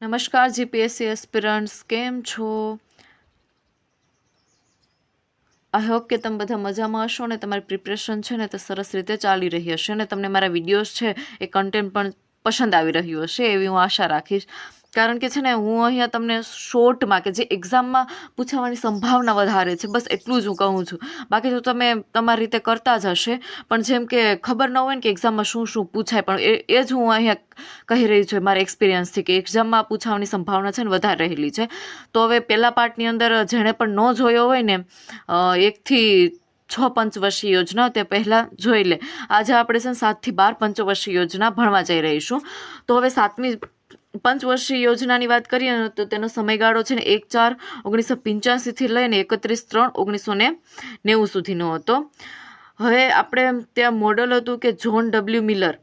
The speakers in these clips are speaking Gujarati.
નમસ્કાર જીપીએસસી એસ્પિરન્ટ્સ, કેમ છો? આઈ હોપ કે તમે બધા મજામાં હશો ને તમારી પ્રિપરેશન છે ને તે સરસ રીતે ચાલી રહી હશે અને તમને મારા વિડીયોઝ છે એ કન્ટેન્ટ પણ પસંદ આવી રહ્યું હશે એવી હું આશા રાખીશ. કારણ કે છે ને હું અહીંયા તમને શોર્ટમાં કે જે એક્ઝામમાં પૂછાવાની સંભાવના વધારે છે બસ એટલું જ હું કહું છું. બાકી તો તમે તમારી રીતે કરતા જ હશે, પણ જેમ કે ખબર ન હોય ને કે એક્ઝામમાં શું શું પૂછાય, પણ એ જ હું અહીંયા કહી રહી છું મારા એક્સપિરિયન્સથી કે એક્ઝામમાં પૂછાવાની સંભાવના છે ને વધારે રહેલી છે. તો હવે પહેલા પાર્ટની અંદર જેણે પણ ન જોયો હોય ને 1 થી 6 પંચવર્ષીય યોજના તે પહેલાં જોઈ લે. આજે આપણે છે ને 7 થી 12 પંચવર્ષીય યોજના ભણવા જઈ રહીશું. તો હવે 7મી પંચવર્ષીય યોજનાની વાત કરીએ ને તો તેનો સમયગાળો છે ને 1/4/1985 થી લઈને 31/3/1990 સુધીનો હતો. હવે આપણે ત્યાં મોડલ હતું કે જ્હોન ડબલ્યુ મિલર.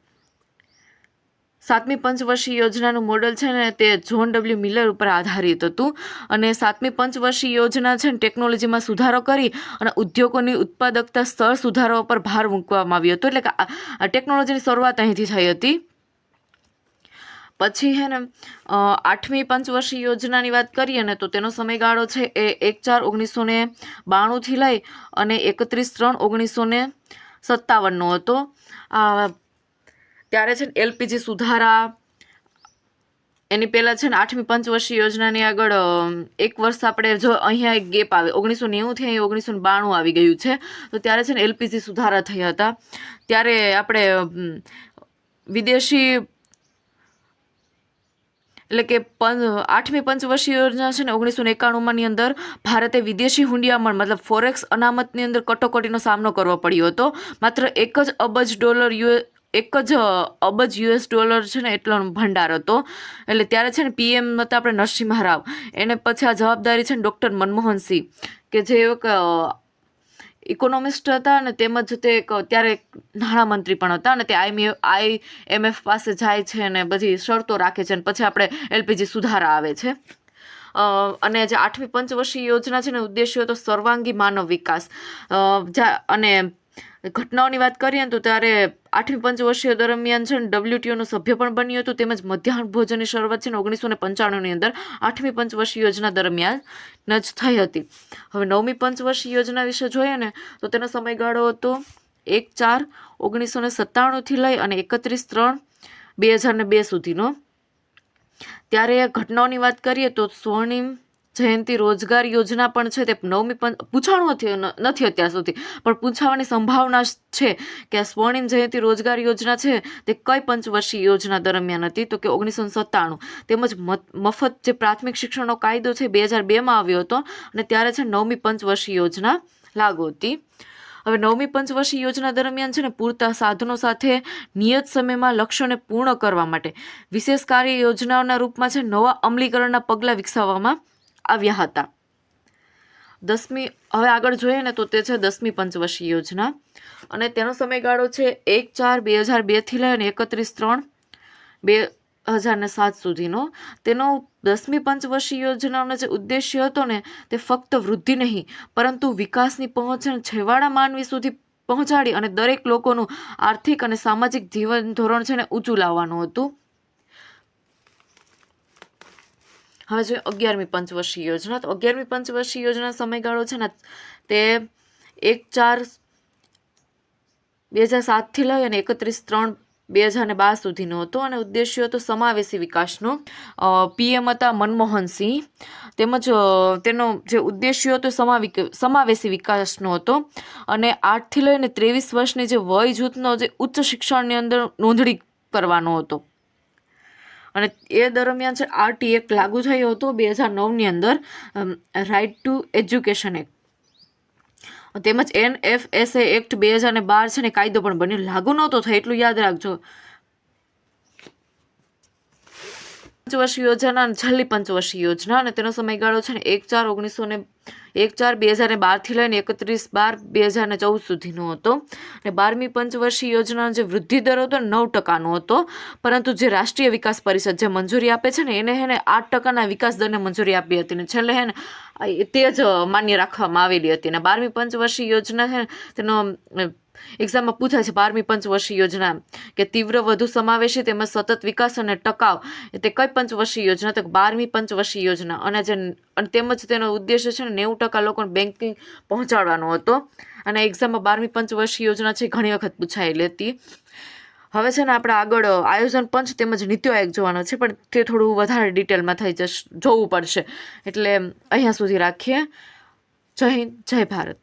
7મી પંચવર્ષીય યોજનાનું મોડલ છે ને તે જ્હોન ડબલ્યુ મિલર ઉપર આધારિત હતું. અને 7મી પંચવર્ષીય યોજના છે ને ટેકનોલોજીમાં સુધારો કરી અને ઉદ્યોગોની ઉત્પાદકતા સ્તર સુધારવા પર ભાર મૂકવામાં આવ્યો હતો. એટલે કે આ ટેકનોલોજીની શરૂઆત અહીંથી થઈ હતી. પછી હે ને 8મી પંચવર્ષીય યોજનાની વાત કરીએ ને તો તેનો સમયગાળો છે એ 1/4/1992 થી લઈ અને 31/3/1957 હતો. ત્યારે છે ને એલપીજી સુધારા, એની પહેલાં છે ને 8મી પંચવર્ષીય યોજનાની આગળ 1 વર્ષ આપણે જો અહીંયા એક ગેપ આવે, 1990 થી અહીં 1992 આવી ગયું છે. તો ત્યારે છે ને એલપીજી સુધારા થયા હતા. ત્યારે આપણે વિદેશી એટલે કે 8મી પંચવર્ષીય યોજના છે ને 1991ની અંદર ભારતે વિદેશી હુંડિયામણ મતલબ ફોરેક્સ અનામતની અંદર કટોકટીનો સામનો કરવો પડ્યો હતો. માત્ર $1 અબજ US છે ને એટલો ભંડાર હતો. એટલે ત્યારે છે ને PM હતા આપણે નરસિંહ રાવ. એને પછી આ જવાબદારી છે ને ડૉક્ટર મનમોહન સિંહ કે જે એક ઇકોનોમિસ્ટ હતા અને તેમજ તે ત્યારે નાણામંત્રી પણ હતા અને તે IMF પાસે જાય છે અને બધી શરતો રાખે છે અને પછી આપણે એલપીજી સુધારા આવે છે. અને જે 8મી પંચવર્ષીય યોજના છે ને ઉદ્દેશ્ય હતો સર્વાંગી માનવ વિકાસ. અને ઘટનાઓની વાત કરીએ ને તો ત્યારે 8મી પંચવર્ષીય દરમિયાન છે ને WTOનું સભ્ય પણ બન્યું હતું. તેમજ મધ્યાહન ભોજનની શરૂઆત છે ને 1995ની અંદર 8મી પંચવર્ષીય યોજના દરમિયાન જ થઈ હતી. હવે 9મી પંચવર્ષીય યોજના વિશે જોઈએ ને તો તેનો સમયગાળો હતો 1/4/1997 થી લઈ અને 31/3/2002 સુધીનો. ત્યારે ઘટનાઓની વાત કરીએ તો સ્વર્ણિમ જયંતિ રોજગાર યોજના પણ છે તે 9મી પૂછાણું નથી અત્યાર સુધી, પણ પૂછાવાની સંભાવના છે કે આ સ્વર્ણિમ જયંતિ રોજગાર યોજના છે તે કઈ પંચવર્ષીય યોજના દરમિયાન હતી તો કે 1997. તેમજ મફત જે પ્રાથમિક શિક્ષણનો કાયદો છે 2002માં આવ્યો હતો અને ત્યારે છે 9મી પંચવર્ષીય યોજના લાગુ હતી. હવે 9મી પંચવર્ષીય યોજના દરમિયાન છે ને પૂરતા સાધનો સાથે નિયત સમયમાં લક્ષ્યોને પૂર્ણ કરવા માટે વિશેષ કાર્ય યોજનાઓના રૂપમાં છે નવા અમલીકરણના પગલાં વિકસાવવામાં આવ્યા હતા. હવે આગળ જોઈએ ને તો તે છે 10મી પંચવર્ષીય યોજના અને તેનો સમયગાળો છે 1/4/2002 થી લઈને 31/3/2007 સુધીનો. તેનો 10મી પંચવર્ષીય યોજનાનો જે ઉદ્દેશ્ય હતો ને તે ફક્ત વૃદ્ધિ નહીં પરંતુ વિકાસની પહોંચ છેવાડા માનવી સુધી પહોંચાડી અને દરેક લોકોનું આર્થિક અને સામાજિક જીવન ધોરણ છે ને ઊંચું લાવવાનું હતું. હવે જોઈએ 11મી પંચવર્ષીય યોજના. તો 11મી પંચવર્ષીય યોજના સમયગાળો છે ને તે 1/4/2007 થી લઈ અને 31/3/2012 સુધીનો હતો અને ઉદ્દેશ્ય હતો સમાવેશી વિકાસનો. PM હતા મનમોહન સિંહ. તેમજ તેનો જે ઉદ્દેશ્ય હતો સમાવેશી વિકાસનો હતો અને 8 થી લઈને 23 વર્ષની જે વય જૂથનો જે ઉચ્ચ શિક્ષણની અંદર નોંધણી કરવાનો હતો. અને એ દરમિયાન છે RT એક્ટ લાગુ થયો હતો 2009ની અંદર, રાઇટ ટુ એજ્યુકેશન એક્ટ. તેમજ NFSA એક્ટ 2012 છે ને કાયદો પણ બન્યો. લાગુ નહોતો થાય એટલું યાદ રાખજો. પંચવર્ષીય યોજના અને છેલ્લી પંચવર્ષીય યોજના અને તેનો સમયગાળો છે ને 1/4/2012 થી લઈને 31/12/2014 સુધીનો હતો. અને 12મી પંચવર્ષીય યોજનાનો જે વૃદ્ધિ દર હતો 9%નો હતો, પરંતુ જે રાષ્ટ્રીય વિકાસ પરિષદ જે મંજૂરી આપે છે ને એને 8%ના વિકાસ દરને મંજૂરી આપી હતી ને છેલ્લે તે જ માન્ય રાખવામાં આવેલી હતી. અને 12મી પંચવર્ષીય યોજના છે તેનો એક્ઝામમાં પૂછાય છે 12મી પંચવર્ષીય યોજના કે તીવ્ર વધુ સમાવેશી તેમજ સતત વિકાસ અને ટકાવ તે કઈ પંચવર્ષીય યોજના? તો 12મી પંચવર્ષીય યોજના. અને તેમજ તેનો ઉદ્દેશ્ય છે ને 90% લોકોને બેન્કિંગ પહોંચાડવાનો હતો. અને એક્ઝામમાં 12મી પંચવર્ષીય યોજના છે ઘણી વખત પૂછાયેલી હતી. હવે છે ને આપણે આગળ આયોજન પંચ તેમજ નીતિ આયોગ જોવાનો છે, પણ તે થોડું વધારે ડિટેલમાં જોવું પડશે, એટલે અહીંયા સુધી રાખીએ. જય હિન્દ, જય ભારત.